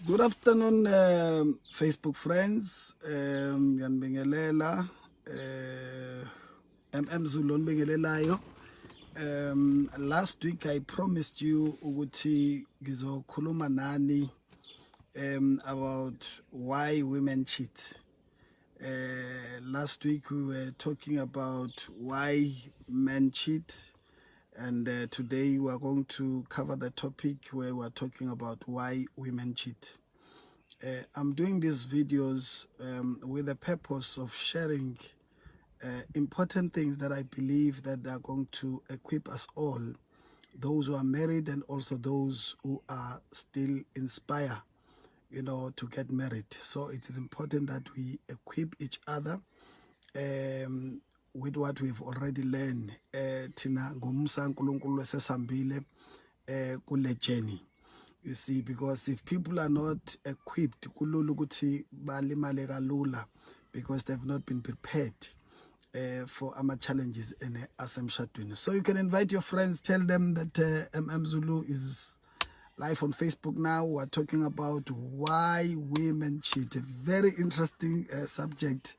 Good afternoon, Facebook friends. Ngiyanibingelela Zulu onibingelelayo. Last week I promised you ukuthi ngizokhuluma nani about why women cheat. Last week we were talking about why men cheat, and today we are going to cover the topic where we are talking about why women cheat. I'm doing these videos with the purpose of sharing important things that I believe that are going to equip us all, those who are married and also those who are still inspired, to get married. So it is important that we equip each other with what we've already learned. Tina ngomsa uNkulunkulu esesambile kule journey. You see, because if people are not equipped, kulula ukuthi balimale kalula because they've not been prepared for our challenges in asemshadweni. So you can invite your friends, tell them that Zulu is live on Facebook now. We're talking about why women cheat. A very interesting subject.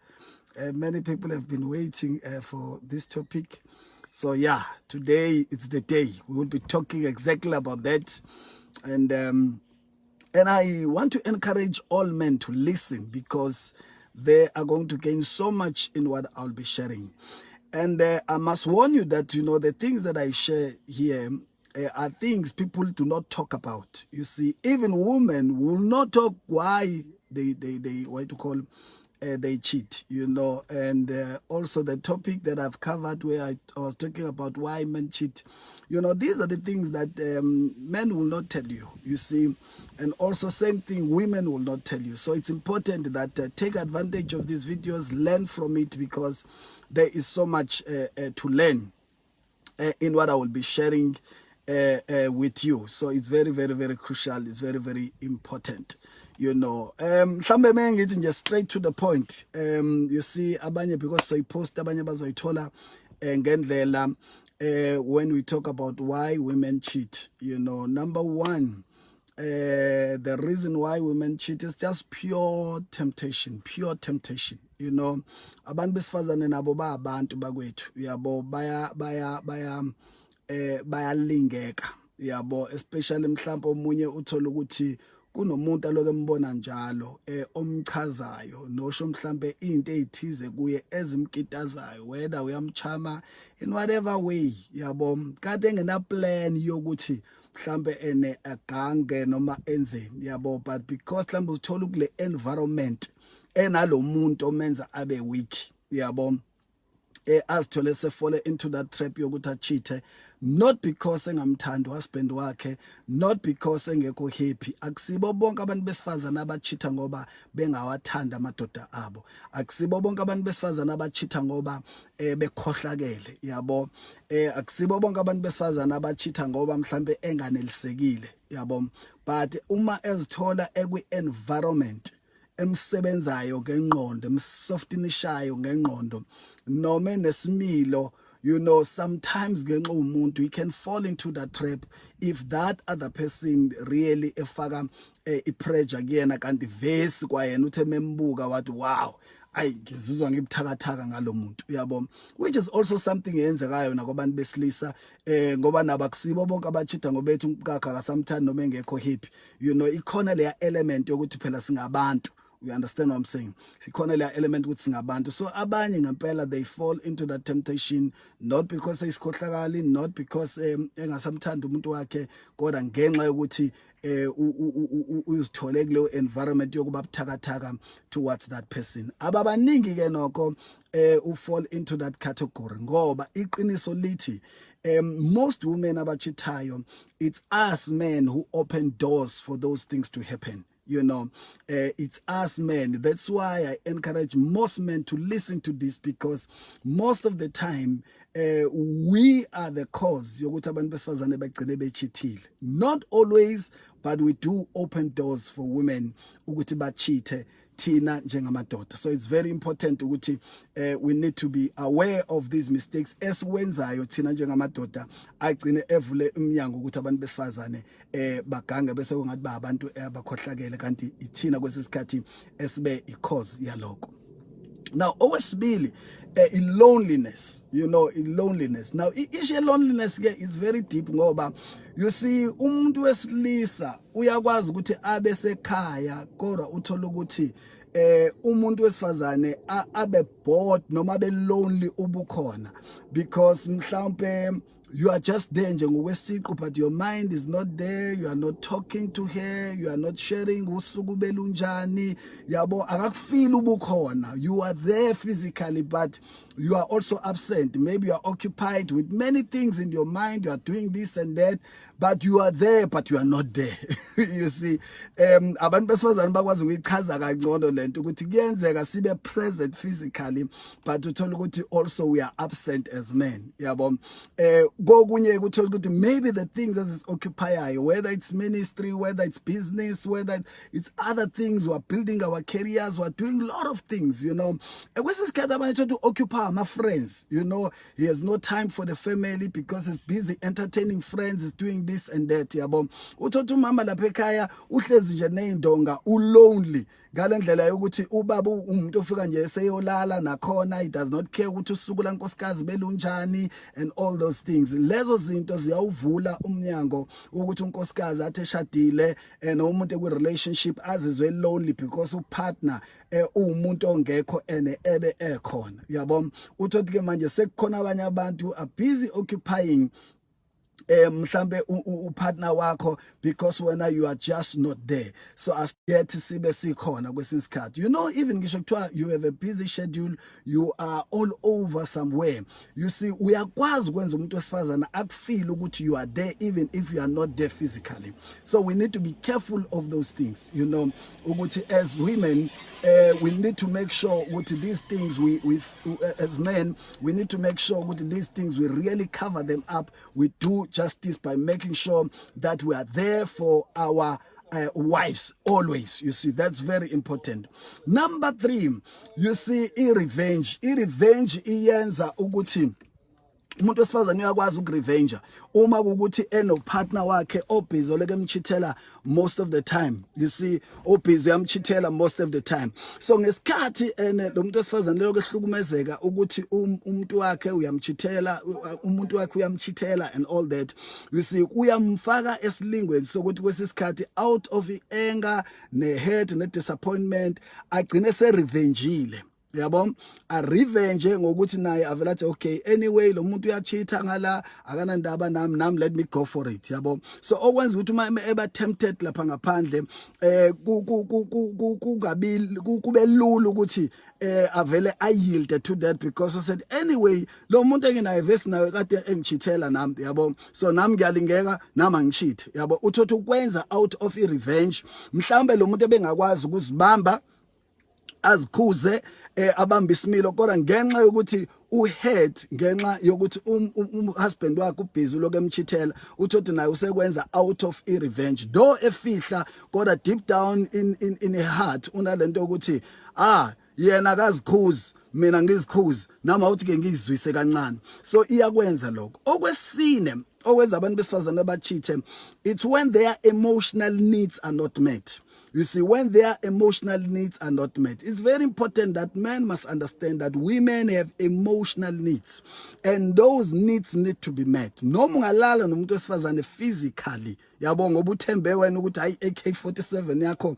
Many people have been waiting for this topic. So yeah, today it's the day. We will be talking exactly about that. And I want to encourage all men to listen because they are going to gain so much in what I'll be sharing. And I must warn you that, the things that I share here are things people do not talk about. You see, even women will not talk why they cheat, and also the topic that I've covered where I was talking about why men cheat. These are the things that men will not tell you, you see, and also same thing women will not tell you. So it's important that take advantage of these videos, learn from it, because there is so much to learn in what I will be sharing with you. So it's very, very, very crucial. It's very, very important. Mhlambe mengithi nje straight to the point. You see, abanye because so post abanye bazoyithola ngendlela when we talk about why women cheat. Number one, the reason why women cheat is just pure temptation. Abantu besifazane nabo ba abantu bakwethu, yabo bayalingeka, yabo, especially mhlawumbe omunye uthola ukuthi kunomuntu aloke embona njalo omchazayo nosho mhlambe into ezithize kuye ezimkitazayo, whether uyamchama in whatever way, yabo, kade engena plan yokuthi mhlambe ene agange noma enzeni, yabo, but because mhlambe uzithola kule environment enalomuntu omenza abe weak, yabo, azithole sefole into that trap yokuthi achithe, not because engamthandi husband wakhe, not because engekho happy. Akusibo bonke abantu besifazana abachitha ngoba bengawathanda amadoda abo. Akusibo bonke abantu besifazana abachitha ngoba bekhohlakele, yabo. Akusibo bonke abantu besifazana abachitha ngoba mhlambe enganelisekile, yabo. But uma ezithola ekwi-environment emsebenzayo ngengqondo, emsoftinishayo ngengqondo, noma nesimilo, sometimes ngenxa umuntu we can fall into that trap if that other person really efaka ipressure kuyena kanti vesi kwayena uthe membuka wathi wow, ngizizwa ngibuthakathaka ngalomuntu, uyabo, which is also something eyenzekayo nakubantu besilisa ngoba nabakusibo bonke abachitha ngoba ethi umkakhe akasamthandi noma engekho happy, ikhona leya element yokuthi phela singabantu. You understand what I'm saying? Sikhona leya element ukuthi singabantu. So abanye ngempela they fall into that temptation, not because eyisikhohlakali, not because engasamthanda umuntu wakhe, kodwa ngenxa yokuthi uzithole kuleyo environment yokuba buthakathaka towards that person. Ababaningi ke nokho who fall into that category ngoba iqiniso lithi most women abachithayo, it's us men who open doors for those things to happen. It's us men. That's why I encourage most men to listen to this, because most of the time we are the cause yokuthi abantu besifazane begcine bechithile. Not always, but we do open doors for women ukuthi bachithe thina njengamadoda. So it's very important ukuthi we need to be aware of these mistakes esiwenzayo thina njengamadoda agcine evule iminyango ukuthi abantu besifazane bagange bese kungathi ba abantu abakhohlakele kanti ithina kwesisikhathi esibe i-cause yaloko. Now okwesibili loneliness, loneliness. Now issue loneliness ke is very deep ngoba you see umuntu wesilisa uyakwazi ukuthi abe sekhaya kodwa uthola ukuthi umuntu wesifazane abe bored noma abe lonely ubukhona because mhlawumbe you are just there ngokwesiqu but your mind is not there, you are not talking to her, you are not sharing usuku belunjani yabo akakufeel ubukhona. You are there physically but you are also absent. Maybe you are occupied with many things in your mind, you are doing this and that, but you are there but you are not there. You see abantu besifazane bakwazi ukuyichaza kangcono lento ukuthi kuyenzeka sibe present physically but uthola ukuthi also we are absent as men yabo. Kokunye ukuthola ukuthi maybe the things as is occupier, whether it's ministry, whether it's business, whether it's other things, we are building our careers, we are doing a lot of things, kwesisikhathi abantu to occupy my friends, he has no time for the family because he's busy entertaining friends, he's doing this and that yabo. Uthola umama lapha ekhaya uhlezi nje neyindonga ulonely ngale ndlela yokuthi ubaba umuntu ofika nje eseyolala nakhona, he does not care ukuthi usuku la nkosikazi belunjani and all those things. Lezo zinto ziyawuvula umnyango ukuthi unkosikazi athi eshadile umuntu ekwi relationship azizwe lonely because upartner umuntu ongekho ebe ekhona yabo. Uthothi ke manje sekukhona abanye abantu are busy occupying mhlambe upartner wakho because when you are just not there. So asiyethi sibe sikhona kwesinsikhathi. Even ngisho kuthiwa you have a busy schedule, you are all over somewhere. You see uyakwazi ukwenza umuntu wesifazana akufeel ukuthi you are there even if you are not there physically. So we need to be careful of those things, ukuthi as women we need to make sure ukuthi these things we as men we need to make sure ukuthi these things we really cover them up. We do justice by making sure that we are there for our wives always. You see, that's very important. Number 3, you see revenge iyenza ukuthi umuntu wesifazane uyakwazi ukurevenge uma ukuthi partner wakhe obhizi oleke emchithela most of the time. You see obhizi uyamchithela most of the time. So ngesikhathi lo muntu wesifazane lokho ehlukumezeka ukuthi umuntu wakhe uyamchithela and all that, you see uyamfaka esilingweni sokuthi kwesisikhathi out of anger ne-hurt ne-disappointment agcine serevengile yabo. A revenge ngokuthi naye avela athi okay anyway lo muntu uyachitha ngala akanandaba nami let me go for it yabo. So okwenza ukuthi uma eba tempted lapha ngaphandle kube lula ukuthi avele yield to that because I said anyway lo muntu enginaye vese nawe kade engichithela nami yabo, so nami ngiyalingeka nami angichithe yabo. Uthothi ukwenza out of revenge. Mhlambe lo muntu ebengakwazi ukuzibamba azikhuze abamba isimilo kodwa ngenxa yokuthi uhead ngenxa yokuthi husband wakhe ubhizi lokho emchithela, uthothi naye usekwenza out of revenge though efihla kodwa deep down in her heart unalento ukuthi yena akazikhuzi mina ngizikhuzi nami awuthi ke ngizizwise kancane. So iyakwenza lokho. Okwesine okwenza abantu besifazane abachithe, it's when their emotional needs are not met. You see, when their emotional needs are not met, it's very important that men must understand that women have emotional needs and those needs need to be met. Noma ungalala nomuntu wesifazane physically yabo ngoba uthembe wena ukuthi hayi AK47 yakho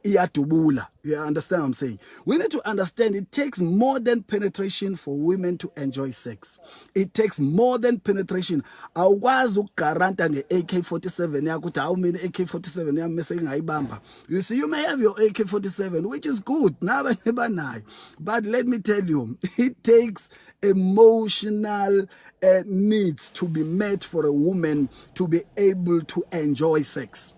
iyadubula. You understand what I'm saying? We need to understand it takes more than penetration for women to enjoy sex. It takes more than penetration. Awukwazi ukugaranta nge-AK47 yakho ukuthi hawu mina AK47 yami mase ngayibamba. You see, you may have your AK47 which is good, but let me tell you, it takes emotional needs to be met for a woman to be able to enjoy sex.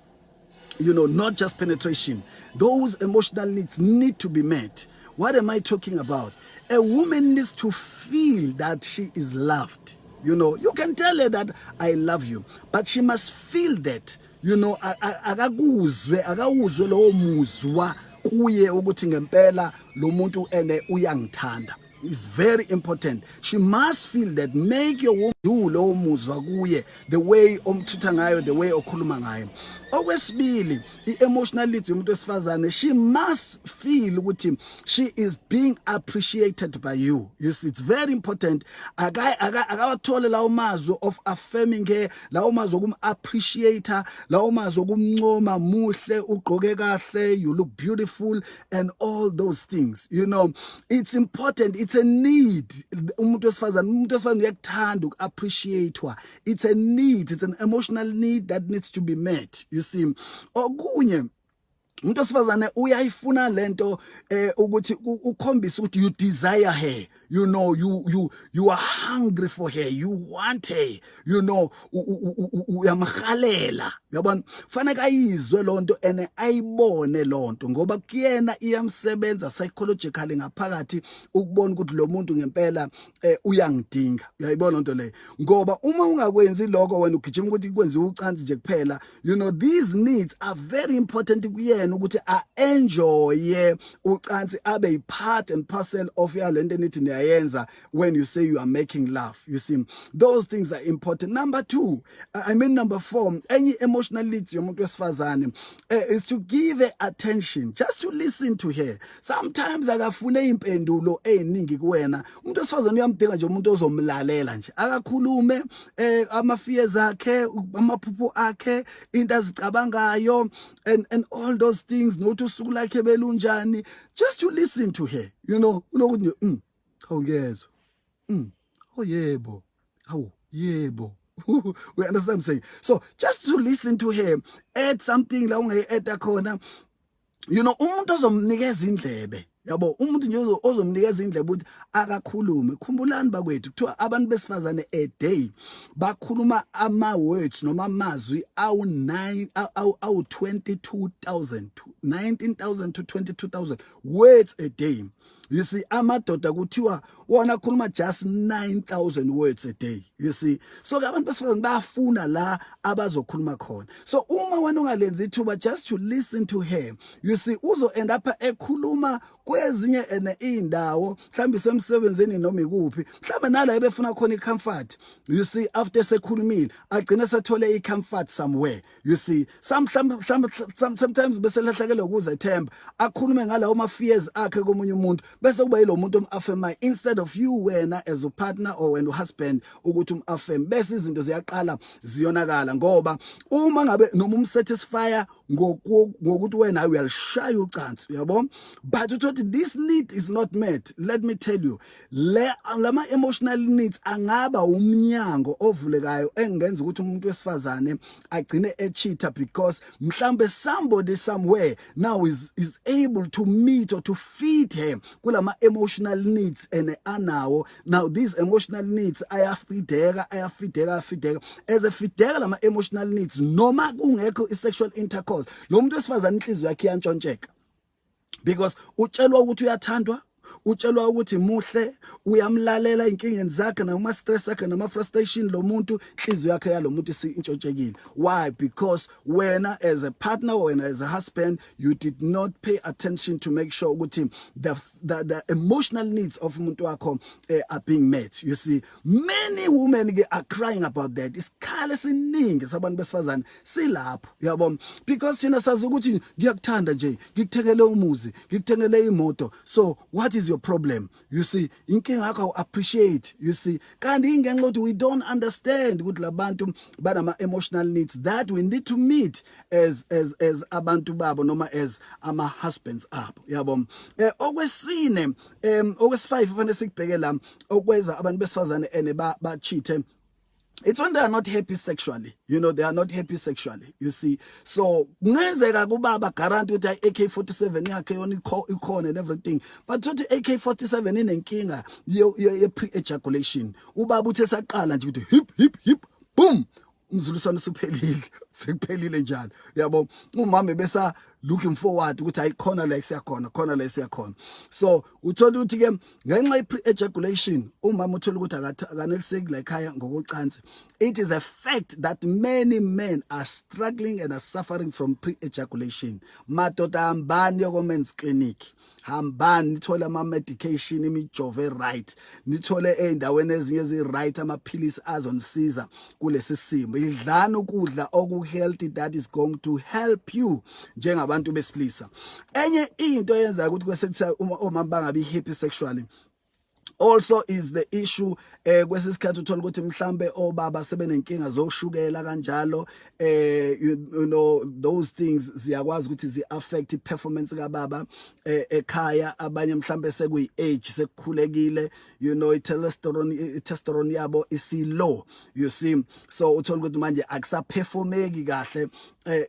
Not just penetration. Those emotional needs need to be met. What am I talking about? A woman needs to feel that she is loved. You can tell her that I love you, but she must feel that. Akawuzwe lowo muzwa kuye ukuthi ngempela lo muntu ene uyangithanda. It's very important. She must feel that. Make your woman do lo muzwa kuye, the way omtreata ngayo, the way okhuluma ngayo. Okwesibili, i-emotional needs yomuntu wesifazane, she must feel ukuthi she is being appreciated by you. You see, it's very important. Akawathole lawo mazwi of affirming her, lawo mazwi okum-appreciate, lawo mazwi okumncoma, muhle, ugqoke kahle, you look beautiful, and all those things. You know, it's important. It's a need. Umuntu wesifazane uyakuthanda uku-appreciate-wa. It's a need. It's an emotional need that needs to be met. You see, okunye umuntu wesifazane uyayifuna lento ukuthi ukhombisa ukuthi you desire her. You know, you are hungry for her. You want her. You know, uyamhalela. Yabona, fanele ayizwe lonto ene ayibone lonto ngoba kuyena iyamsebenza psychologically ngaphakathi ukubona ukuthi lo muntu ngempela uyangidinga. Uyayibona lonto le. Ngoba uma ungakwenzi lokho wena ugijima ukuthi kwenziwe ucansi nje kuphela, you know, these needs are very important kuyena ukuthi enjoy ucansi abe part and parcel of yalento nithi niyayenza when you say you are making love. You see, those things are important. Number 4, any emotional needs yomuntu wesifazane is to give her attention, just to listen to her. Sometimes akafune impendulo eziningi kuwena. Umuntu wesifazane uyamdinga nje umuntu ozomlalela nje, akakhulume ama-fears akhe, amaphupho akhe, into azicabangayo, and all those things, nokuthi usuku lakhe belunjani, just to listen to her. You know, unokuthi awungezwa, oh yebo, awu yebo. We understand what I'm saying? So just to listen to her, add something la ungayi-add khona. You know, umuntu ozomnikeza indlebe, yabo, umuntu nje ozomnikeza indlebe ukuthi akakhulume. Khumbulani bakwethu kuthiwa abantu besifazane a day bakhuluma ama-words noma amazwi awu 19,000 to 22,000 words a day. You see, amadoda kuthiwa wona khuluma just 9,000 words a day. You see, so abantu besifazane bafuna la abazokhuluma khona. So uma wena ungalenzi ithuba just to listen to her, you see, uzo end up ekhuluma kwezinye indawo, mhlambe semsebenzini noma ikuphi, mhlambe nala ebefuna khona icomfort. You see, after sekhulumile agcina sethole icomfort somewhere. You see, sometimes bese lahlekele ukuzethemba, akhulume ngalawo ma-fears akhe komunye umuntu, bese kuba yilo muntu omaffirmayo instead of you wena as a partner or when husband ukuthi umaffirm, bese izinto ziyaqala ziyonakala ngoba uma ngabe noma umsatisfyer ngokuthi wena uyalishaya ucansi, uyabo, but uthi this need is not met. Let me tell you, lama emotional needs angaba umnyango ovulekayo engenza ukuthi umuntu wesifazane agcine cheater because mhlambe somebody somewhere now is able to meet or to feed him kulama emotional needs and anawo. Now these emotional needs ayafideka as a fideka lama emotional needs noma kungekho sexual intercourse, lo muntu wesifazane inhliziyo yakhe iyantshontsheka because utshelwa ukuthi uyathandwa, utshelwa ukuthi muhle, uyamlalela inkingeni zakhe nama stress akhe nama frustration, lo muntu inhliziyo yakhe yalo muntu intshontshelekile. Why? Because wena as a partner or as a husband, you did not pay attention to make sure ukuthi the emotional needs of umuntu wakho are being met. You see, many women are crying about that. Isikhala esiningi sabantu besifazane silapho, yabo, because thina sazi ukuthi ngiyakuthanda nje, ngikuthengele umuzi, ngikuthengele imoto, so what is your problem? You see, inkinga yakho appreciate. You see, kanti ingenxa ukuthi we don't understand ukuthi labantu banama emotional needs that we need to meet as abantu babo noma as ama husbands abo, yabo. Okwesine, okwesi-5 fanele sikubheke la okwenza abantu besifazane ene ba cheat. It's when they are not happy sexually. You know, they are not happy sexually. You see, so kungenzeka kubaba guarantee ukuthi AK47 yakhe yona ikhona and everything, but uthi AK47 inenkinga ye pre-ejaculation. Ubaba uthe saqala nje ukuthi hip boom, umzuliswana usuphelile. sekuphelile njalo yabo umama besa looking forward ukuthi ayikhona la isiyakhona khona la isiyakhona. So uthola ukuthi ke ngenxa ye-pre-ejaculation umama uthola ukuthi akaneliseki la ekhaya ngokucansi. It is a fact that many men are struggling and are suffering from pre-ejaculation. Madoda hambani yoko men's clinic, hambani nithole ama-medication imijove right, nithole ey'ndaweni ezinye ezi-right amaphilisi azonisiza kulesi simo. Idlani ukudla oku-healthy that is going to help you njengabantu besilisa. Enye into eyenza ukuthi kwesekuthiwa omama bangabi happy sexually also is the issue kwesisikhathi uthola ukuthi mhlambe obaba sebenenkinga zokushukela kanjalo you know those things ziyakwazi ukuthi zi-affect performance kababa ekhaya. Abanye mhlambe sekuyi-age sekukhulekile, you know testosterone yabo isi-low, you see, so uthola ukuthi manje akusaperformeki kahle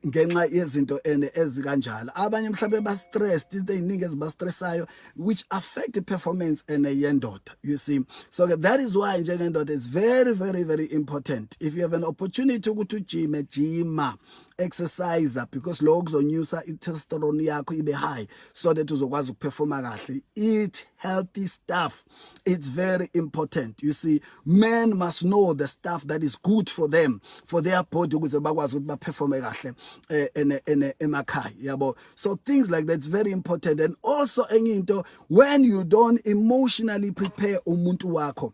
ngenxa yezinto ezikanjalo. Abanye mhlambe ba-stressed, izinto ey'ningi eziba-stressayo which affect performance yendoda, you see. So that is why njengendoda it's very very very important if you have an opportunity ukuthi ujime, jima, exercise, because lokho kuzonyusa i-testosterone yakho ibe high so that uzokwazi ukuperforma kahle. Eat healthy stuff, it's very important, you see. Men must know the stuff that is good for them, for their body, ukuze bakwazi ukuthi baperforme kahle emakhaya yabo. So things like that, it's very important. And also enye into, when you don't emotionally prepare umuntu wakho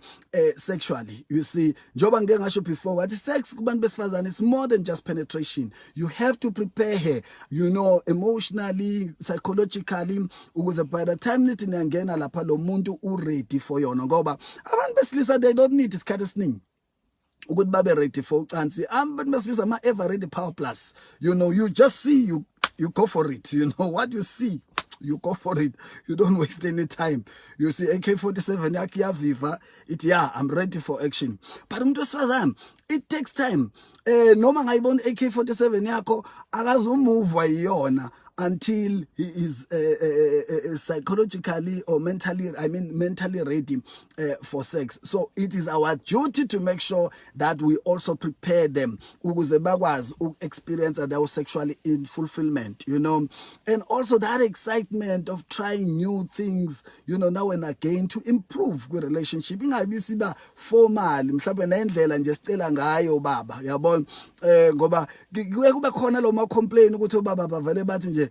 sexually, you see, njoba ngeke ngasho before wathi sex kubantu besifazane it's more than just penetration. You have to prepare her, you know, emotionally, psychologically, ukuze by the time nithi niyangena lapha lo muntu ready for yona, ngoba abantu besilisa they don't need isikhathi esiningi ukuthi babe ready for ucansi. Abantu besilisa ama-ever ready power plus, you know, you just see, you go for it, you know, what you see you go for it, you don't waste any time. You see AK-47 yakhe yaviva it, yeah, I'm ready for action. But umuntu wesifazane it takes time. Noma ngayibona AK-47 yakho akazumuva yiyona until he is psychologically or mentally ready for sex. So it is our duty to make sure that we also prepare them ukuze bakwazi experience their sexual in fulfillment, you know. And also that excitement of trying new things, you know, now and again to improve the relationship. Ingabi siba formal mhlawumbe nendlela nje sicela ngayo baba, yabona, ngoba kuye kube khona lo ma complain ukuthi ubaba bavele bathi nje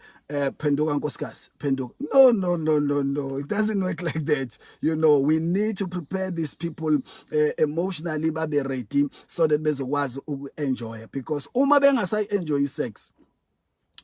phenduka nkosikazi phenduka. No, it doesn't work like that, you know. We need to prepare these people emotionally babe ready so that bezokwazi uku-enjoy, because uma bengasayi-enjoy sex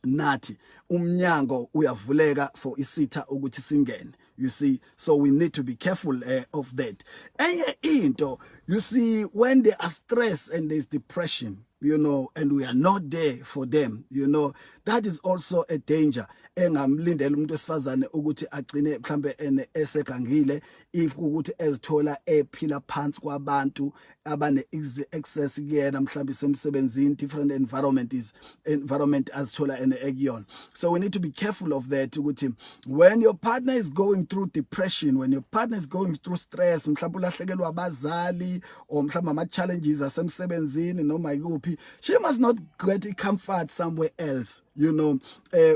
nathi umnyango uyavuleka for isitha ukuthi singene, you see. So we need to be careful of that. Enye into, you see, when they are stressed and there's depression, you know, and we are not there for them, you know, that is also a danger. Engamlindela umuntu wesifazane ukuthi agcine mhlambe esegangile if ukuthi ezithola ephila phansi kwabantu abane excess kuyena mhlambe semsebenzini, different environment azithola ekuyona. So we need to be careful of that ukuthi when your partner is going through depression, when your partner is going through stress, mhlambe ulahlekelwa abazali or mhlambe ama challenges asemsebenzini noma yikuphi, she must not get comfort somewhere else, you know.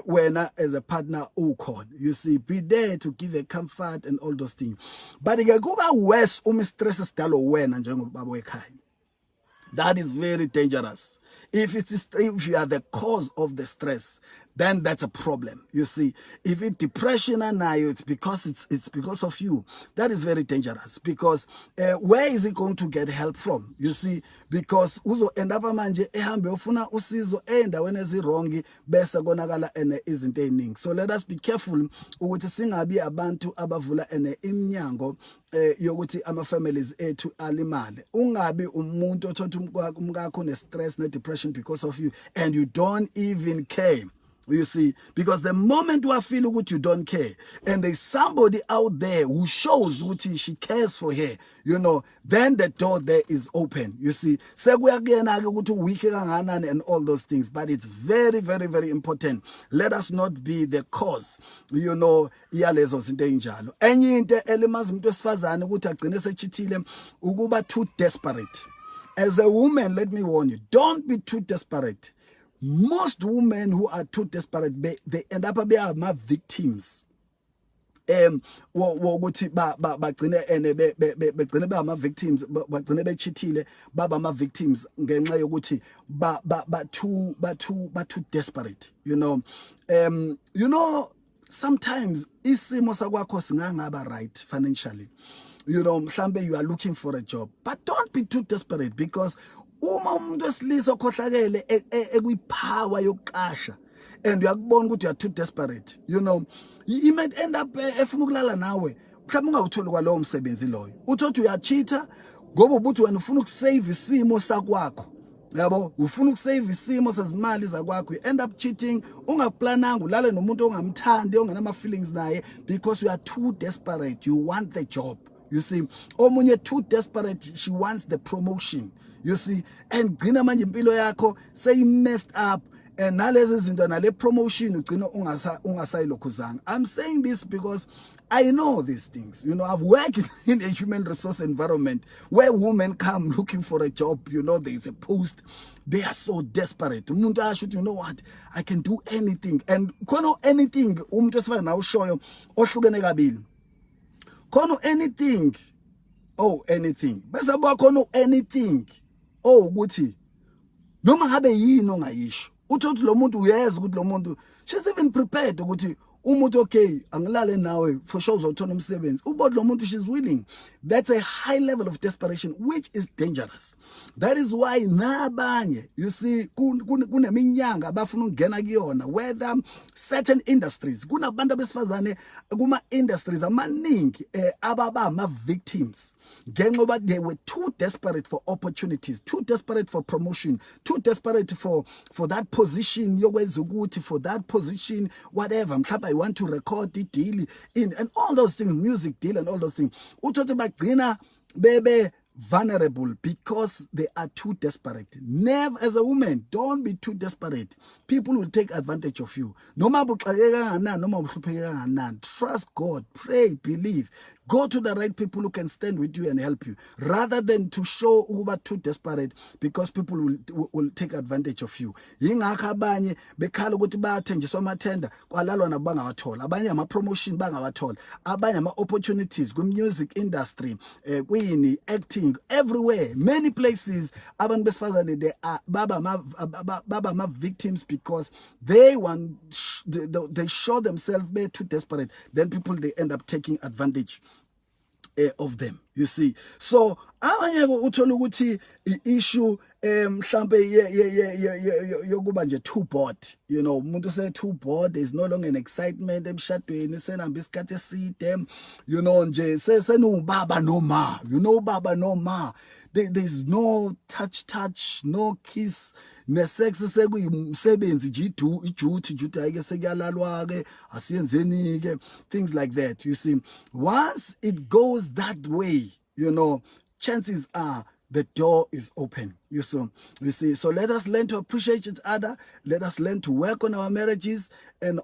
Wena as a partner ukhona, you see, be there to give a comfort and all those things. But kuba worse stress sidalo wena njengobaba wekhaya. That is very dangerous. If you are the cause of the stress, then that's a problem. You see, if it's depression and now it's because of you, that is very dangerous, because where is he going to get help from? You see, because uzo end up manje ehambe ufuna usizo endaweni ezirongi bese konakala izinto eziningi. So let us be careful ukuthi singabi abantu abavula iminyango yokuthi ama families ethu alimale. Ungabi umuntu othatha umkakho ne stress ne depression because of you and you don't even care. You see, because the moment you feel what you don't care, and there's somebody out there who shows what she cares for her, you know, then the door there is open. You see, and all those things. But it's very, very, very important. Let us not be the cause, you know, iyalezo zinto enjalo. Enye into elimazi umuntu wesifazane ukuthi agcine sechithile ukuba too desperate. As a woman, let me warn you, don't be too desperate. most women who are too desperate, they end up being my victims. Wokuthi bagcine ene begcine ba ama victims bagcine bechithile baba ama victims ngenxa yokuthi ba too desperate, you know. Sometimes isimo sakwakho singangaba right financially, you know, mhlambe you are looking for a job, but don't be too desperate, because uma umuntu wesilisa okhohlakele ekwipower yokuqasha and uyakubona ukuthi you are too desperate, you know, you might end up efuna ukulala nawe mhlawumbe ungawutholi kwalowo msebenzi loyo, uthothi uyachitha ngoba ubuthi wena ufuna ukusave isimo sakwakho, yabo, ufuna ukusave isimo sezimali zakwakho, you end up cheating ungaplananga, ulale nomuntu ongamthandi ongenama feelings naye because you are too desperate, you want the job. You see, omunye too desperate, she wants the promotion, you see, and gcina manje impilo yakho say messed up, and nalezi zinto nale promotion ugcina ungasayilokhuzanga. I'm saying this because I know these things, you know. I've worked in a human resource environment where women come looking for a job, you know, there's a post, they are so desperate, umuntu asho, you know what, I can do anything, and khona anything umuntu esifana nawo ushoyo ohlukene kabili, khona anything, oh anything, bese khona anything, oh ukuthi noma ngabe yini ongayisho, uthi lo muntu uyeza ukuthi lo muntu, she's even prepared ukuthi umuntu okay angilale nawe for sure uzothola umsebenzi, ubona lo muntu she's willing. That's a high level of desperation which is dangerous. That is why nabanye, you see, kuneminyanga abafuna ukungena kuyona, whether certain industries, kunabantu besifazane kuma industries amaningi ababa ama victims ngenxa yoba they were too desperate for opportunities, too desperate for promotion, too desperate for that position yokwenza ukuthi, for that position whatever, mhlawumbe I want to record the deal in and all those things, music deal and all those things, uthothi bagcina bebe vulnerable because they are too desperate. Never, as a woman, don't be too desperate. People will take advantage of you. Noma buxakeka kangakanani, noma uhlupheka kangakanani, trust God, pray, believe. Go to the right people who can stand with you and help you, rather than to show uba too desperate, because people will take advantage of you. Yingakho abanye bekhala ukuthi bayathenjiswa amathenda kwalalwa nabo bangawathola, abanye ama promotion bangawathola, abanye ama opportunities kwi music industry, kwini acting, everywhere, many places. Abantu besifazane they are baba ma victims because they show themselves be too desperate, then people they end up taking advantage of them, you see. So abanye uthola ukuthi issue mhlambe yokuba nje too bored, you know, umuntu say too bored, there's no longer an excitement emshadweni, senamba isikhathi eside, you know, nje senubaba noma, you know, baba noma, there's no touch, no kiss, nesex sekuyimsebenzi nje iduty ayike sekuyalalwa ke asiyenzeni ke, things like that, you see. Once it goes that way, you know, chances are the door is open. You see. So let us learn to appreciate each other. Let us learn to work on our marriages and